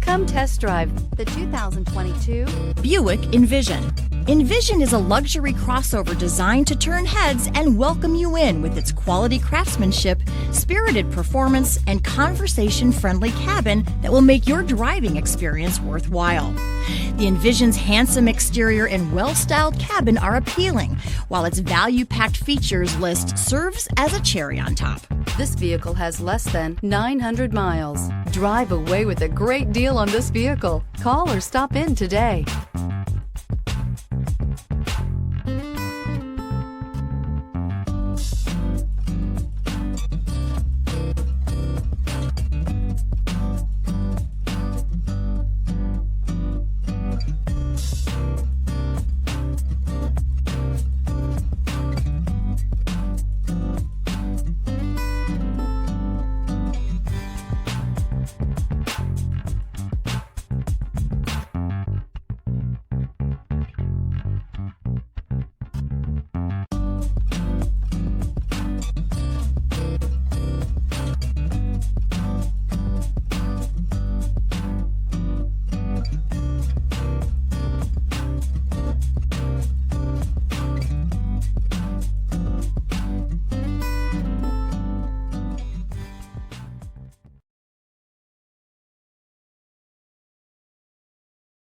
Come test drive the 2022 Buick Envision. Envision is a luxury crossover designed to turn heads and welcome you in with its quality craftsmanship, spirited performance, and conversation-friendly cabin that will make your driving experience worthwhile. The Envision's handsome exterior and well-styled cabin are appealing, while its value-packed features list serves as a cherry on top. This vehicle has less than 900 miles. Drive away with a great deal on this vehicle. Call or stop in today.